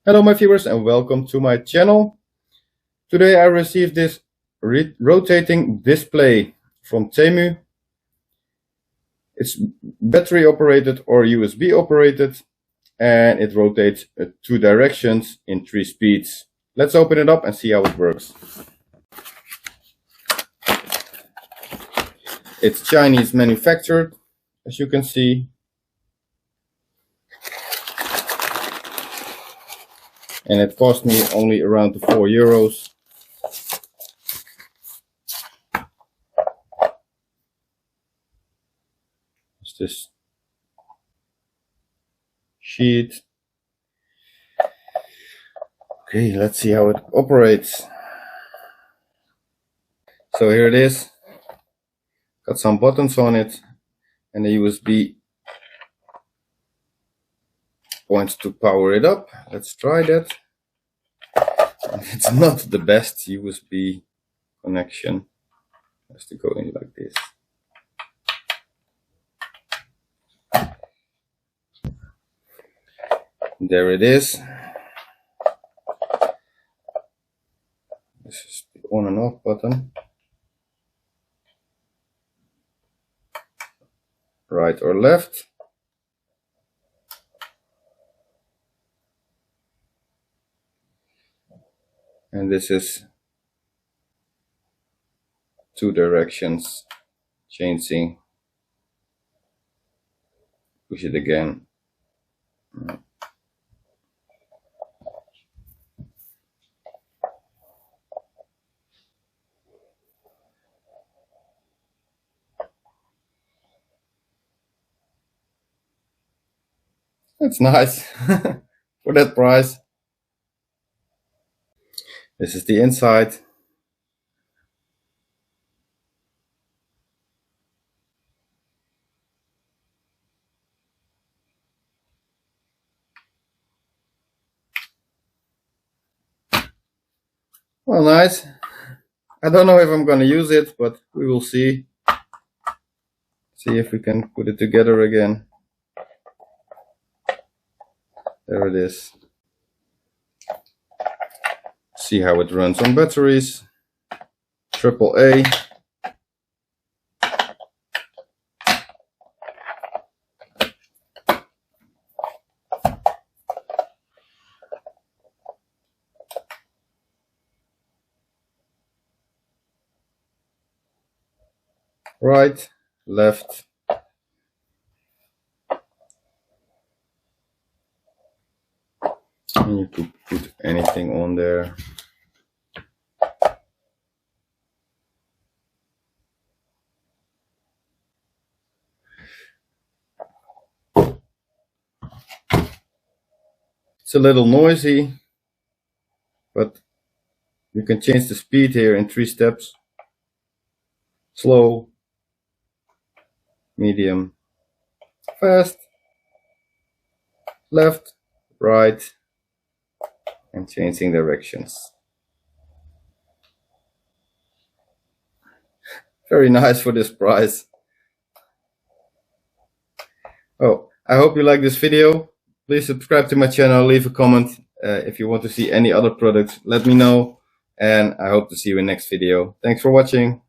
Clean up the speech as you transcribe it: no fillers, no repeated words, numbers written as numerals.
Hello my viewers and welcome to my channel. Today I received this rotating display from Temu. It's battery operated or USB operated and it rotates 2 directions in 3 speeds. Let's open it up and see how it works. It's Chinese manufactured, as you can see. And it cost me only around €4. It's this sheet. Okay, let's see how it operates. So here it is. Got some buttons on it and a USB points to power it up. Let's try that. It's not the best USB connection. It has to go in like this. There it is. This is the on and off button. Right or left. And this is 2 directions changing. Push it again. That's nice for that price. This is the inside. Well, nice. I don't know if I'm gonna use it, but we will see. See if we can put it together again. There it is. See how it runs on batteries. AAA. Right, left. And you could put anything on there. It's a little noisy, but you can change the speed here in 3 steps. Slow, medium, fast, left, right, and changing directions. Very nice for this price. Oh, I hope you like this video. Please subscribe to my channel, leave a comment. If you want to see any other products, let me know. And I hope to see you in the next video. Thanks for watching.